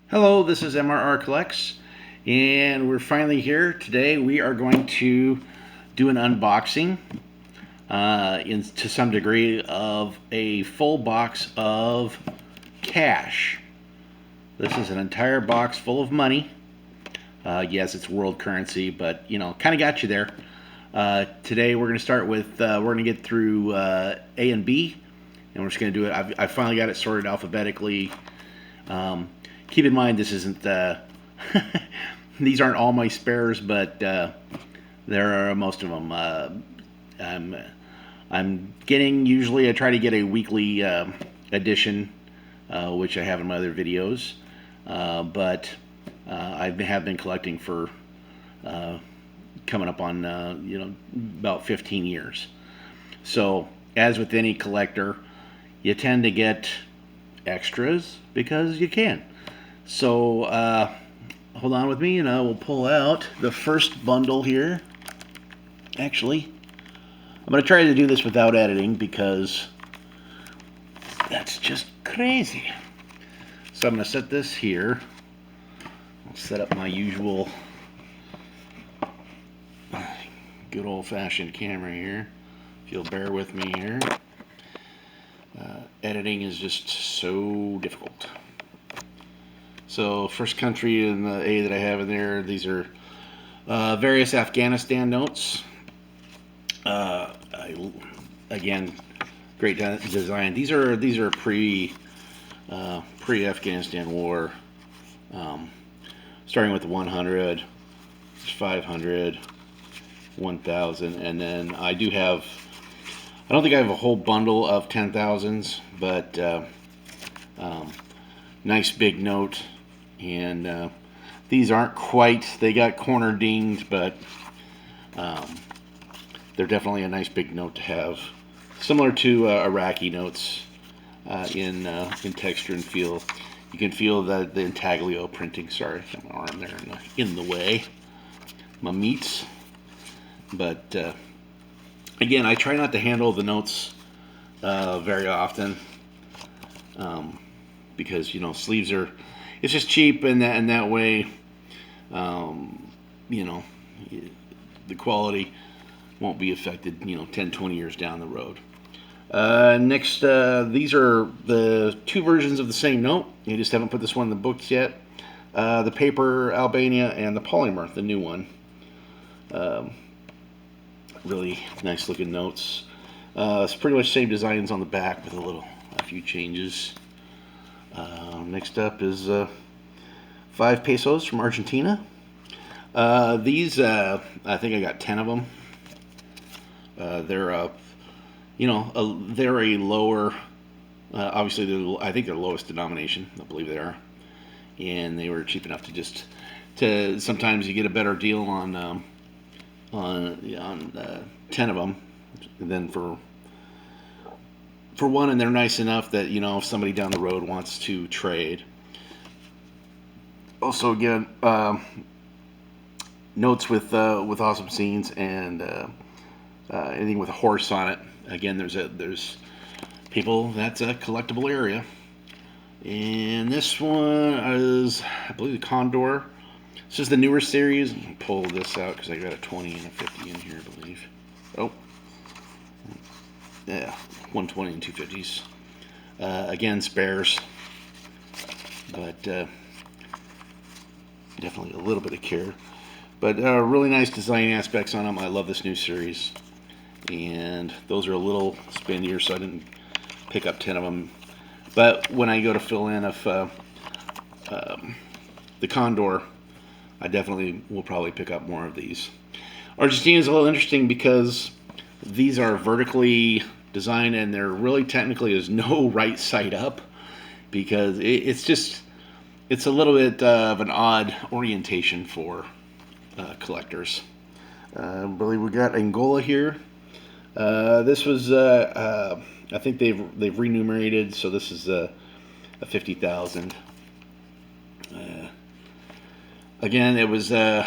Hello, this is MRR Collects, and we're finally here. Today we are going to do an unboxing to some degree of a full box of cash. This is an entire box full of money. Yes, it's world currency, but kind of got you there. Today we're going to start with, we're going to get through A and B, and we're just going to do it. I finally got it sorted alphabetically. Keep in mind, this isn't these aren't all my spares, but there are most of them. I'm getting, usually I try to get a weekly edition, which I have in my other videos, but I have been collecting for coming up on about 15 years. So as with any collector, you tend to get extras because you can. So hold on with me and I will pull out the first bundle here. Actually, I'm going to try to do this without editing because that's just crazy. So I'm going to set this here. I'll set up my usual good old-fashioned camera here. If you'll bear with me here. Editing is just so difficult. So first country in the A that I have in there, these are various Afghanistan notes. Again, great design. These are pre-Afghanistan war, starting with 100, 500, 1,000, and then I do have. I don't think I have a whole bundle of 10,000s, but nice big note. And these aren't quite, they got corner dinged, but they're definitely a nice big note to have. Similar to Iraqi notes in texture and feel. You can feel the intaglio printing. Sorry, got my arm there in the way. My meats. But again, I try not to handle the notes very often because sleeves are. It's just cheap, and that way, the quality won't be affected, 10, 20 years down the road. Next, these are the two versions of the same note. You just haven't put this one in the books yet. The paper Albania and the polymer, the new one. Really nice looking notes. It's pretty much same designs on the back with a few changes. Next up is 5 pesos from Argentina. These, I think I got 10 of them. They're they're a lower, obviously I think they're lowest denomination. I believe they are, and they were cheap enough to sometimes you get a better deal on 10 of them than for one, and they're nice enough that if somebody down the road wants to trade. Also, again, notes with awesome scenes and anything with a horse on it. Again, there's people, that's a collectible area. And this one is, I believe, the Condor. This is the newer series. Let me pull this out because I got a 20 and a 50 in here, I believe. Oh, yeah, 120 and 250s. Again, spares, but definitely a little bit of care. But really nice design aspects on them. I love this new series. And those are a little spendier, so I didn't pick up 10 of them. But when I go to fill in the Condor, I definitely will probably pick up more of these. Argentina is a little interesting because these are vertically designed, and there really technically is no right side up because it's a little bit of an odd orientation for collectors. I believe we got Angola here. This was I think they've renumerated, so this is a 50,000. Again, it was the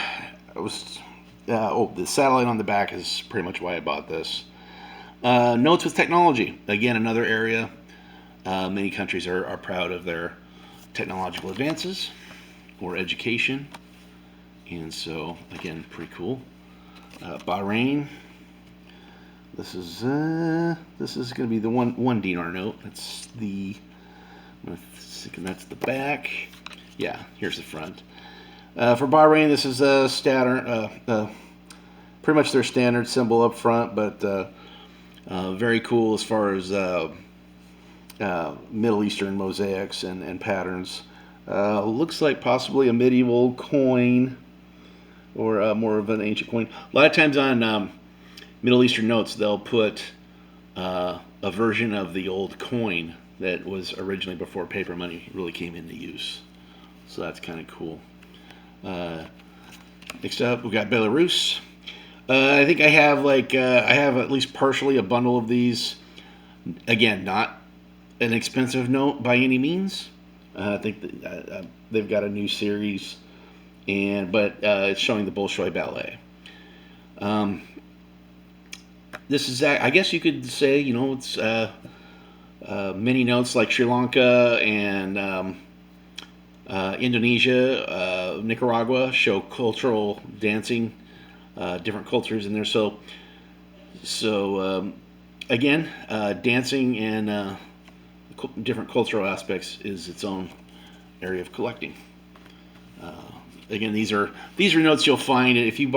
satellite on the back is pretty much why I bought this. Notes with technology. Again, another area. Many countries are proud of their technological advances. or education. And so, again, pretty cool. Bahrain. This is going to be the one dinar note. That's the, that's the back. Yeah, here's the front. For Bahrain, this is a standard, pretty much their standard symbol up front, but very cool as far as Middle Eastern mosaics and patterns. Looks like possibly a medieval coin or more of an ancient coin. A lot of times on Middle Eastern notes, they'll put a version of the old coin that was originally before paper money really came into use. So that's kind of cool. Next up, we got Belarus. I think I have I have at least partially a bundle of these. Again, not an expensive note by any means. I think that, they've got a new series, but it's showing the Bolshoi Ballet. This is, I guess you could say, it's mini notes like Sri Lanka and Indonesia, Nicaragua show cultural dancing, different cultures in there. So again, dancing and different cultural aspects is its own area of collecting. Again, these are notes you'll find if you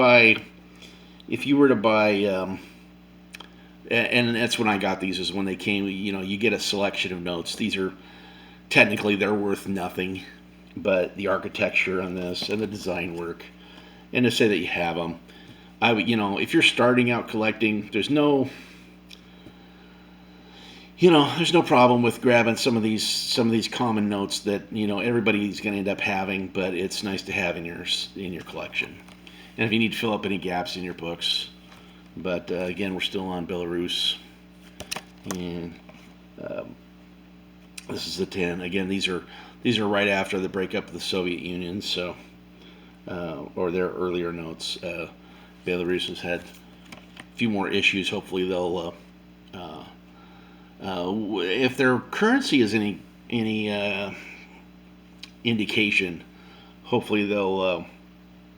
were to buy. And that's when I got these, is when they came. You get a selection of notes. These are technically, they're worth nothing, but the architecture on this and the design work, and to say that you have them, I would, if you're starting out collecting, there's no problem with grabbing some of these common notes that everybody's going to end up having, but it's nice to have in your collection. And if you need to fill up any gaps in your books. But again, we're still on Belarus, and this is the 10. Again, these are right after the breakup of the Soviet Union, so or their earlier notes. Belarus has had a few more issues. Hopefully, they'll if their currency is any indication, hopefully they'll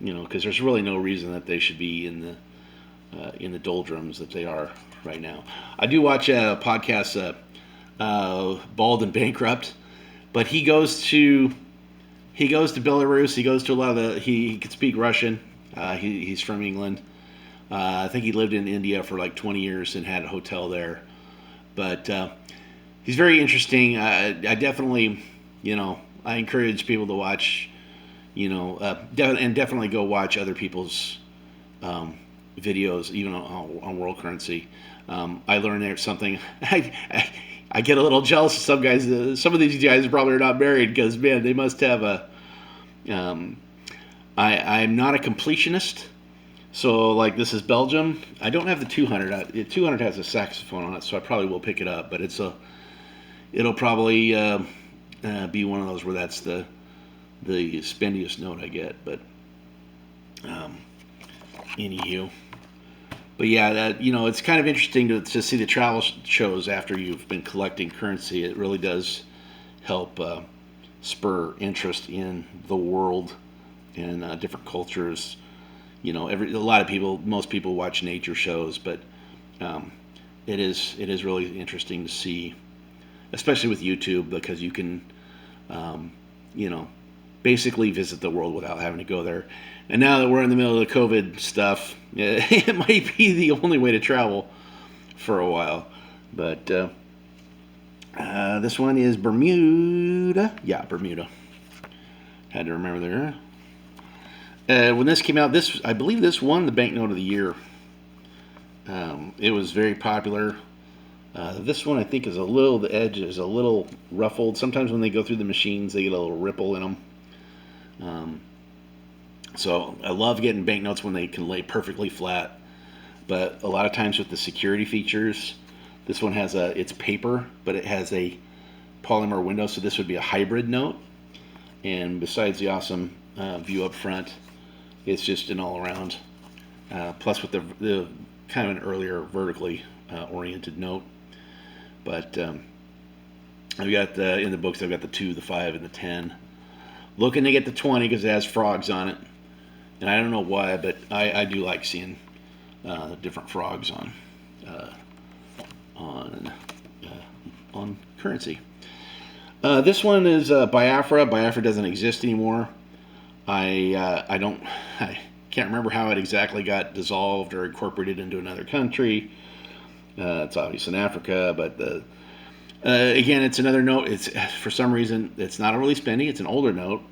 because there's really no reason that they should be in the doldrums that they are right now. I do watch a podcast, Bald and Bankrupt, but he goes to Belarus. He goes to a lot of he can speak Russian. He's from England. I think he lived in India for like 20 years and had a hotel there. But he's very interesting. I definitely, I encourage people to watch, and definitely go watch other people's videos, even on world currency. I learned there something. I get a little jealous of some guys. Some of these guys probably are not married because, man, they must have a. I'm not a completionist, so like this is Belgium. I don't have the 200. 200 has a saxophone on it, so I probably will pick it up. But it'll probably be one of those where that's the spendiest note I get. But anywho. But yeah, it's kind of interesting to see the travel shows after you've been collecting currency. It really does help spur interest in the world and different cultures. Most people watch nature shows, but it is really interesting to see, especially with YouTube, because you can, basically visit the world without having to go there. And now that we're in the middle of the COVID stuff, it might be the only way to travel for a while. But this one is Bermuda. Yeah, Bermuda. Had to remember there. When this came out, I believe this won the banknote of the year. It was very popular. This one I think the edge is a little ruffled. Sometimes when they go through the machines, they get a little ripple in them. So I love getting banknotes when they can lay perfectly flat, but a lot of times with the security features, this one has it's paper, but it has a polymer window, so this would be a hybrid note. And besides the awesome view up front, it's just an all-around. Plus with the kind of an earlier vertically oriented note. But I've got in the books I've got the 2, the 5, and the 10. Looking to get the 20 because it has frogs on it. And I don't know why, but I do like seeing different frogs uh, on on currency. This one is Biafra. Biafra doesn't exist anymore. I don't I can't remember how it exactly got dissolved or incorporated into another country. It's obvious in Africa, but again, it's another note. It's for some reason it's not a really spendy. It's an older note,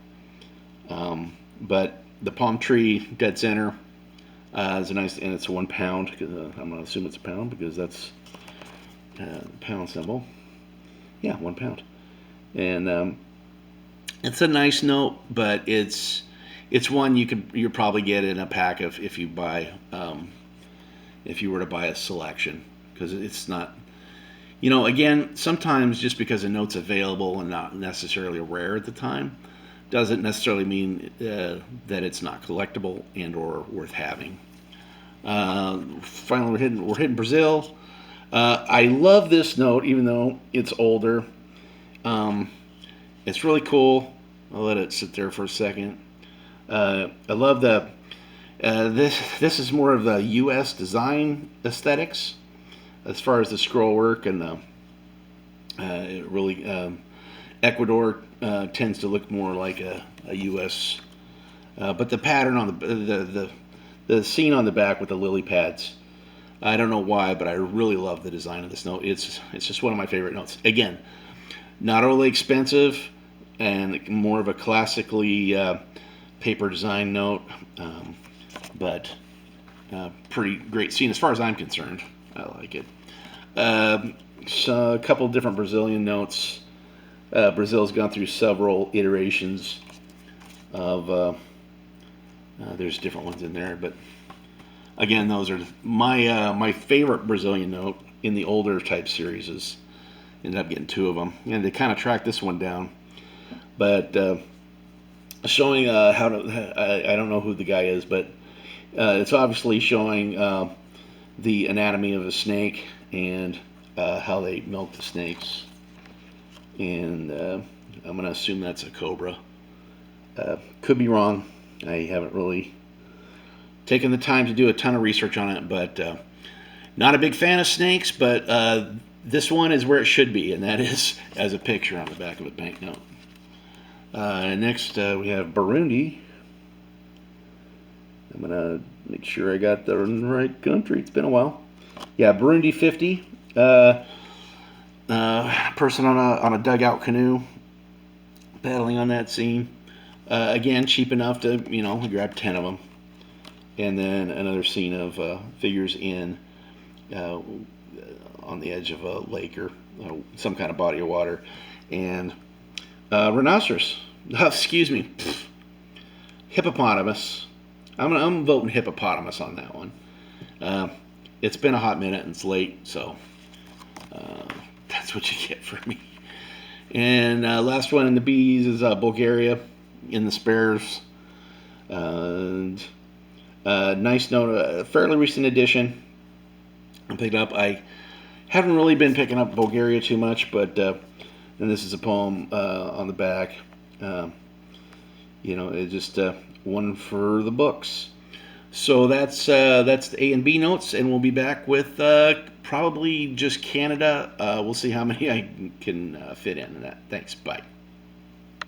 but the palm tree dead center is a nice, and it's £1. I'm gonna assume it's a pound because that's the pound symbol. Yeah, £1, and it's a nice note, but it's one you'll probably get in a pack of if you buy if you were to buy a selection, because it's not, again, sometimes just because a note's available and not necessarily rare at the time doesn't necessarily mean that it's not collectible and or worth having. Finally, we're hitting Brazil. I love this note, even though it's older. It's really cool. I'll let it sit there for a second. I love the this is more of the U.S. design aesthetics as far as the scroll work, and the it really Ecuador tends to look more like a U.S. But the pattern on the scene on the back with the lily pads, I don't know why, but I really love the design of this note. It's just one of my favorite notes. Again, not overly expensive, and more of a classically paper design note, but pretty great scene as far as I'm concerned. I like it. So a couple of different Brazilian notes. Brazil's gone through several iterations of. There's different ones in there, but again, those are my favorite Brazilian note in the older type series. Is ended up getting 2 of them, and they kind of tracked this one down, but showing how to. I don't know who the guy is, but it's obviously showing the anatomy of a snake and how they milk the snakes, and I'm going to assume that's a cobra. Could be wrong. I haven't really taken the time to do a ton of research on it, but not a big fan of snakes, but this one is where it should be, and that is as a picture on the back of a banknote. Next, we have Burundi. I'm going to make sure I got the right country. It's been a while. Yeah, Burundi 50. Person on a dugout canoe paddling on that scene. Again, cheap enough to, grab 10 of them. And then another scene of figures in on the edge of a lake or some kind of body of water. And rhinoceros. Excuse me. Hippopotamus. I'm voting hippopotamus on that one. It's been a hot minute and it's late, so that's what you get for me. And last one in the B's is Bulgaria in the spares. And nice note, a fairly recent edition. I picked up. I haven't really been picking up Bulgaria too much, but and this is a poem on the back. It's just one for the books. So that's the A and B notes, and we'll be back with probably just Canada. We'll see how many I can fit in that. Thanks. Bye.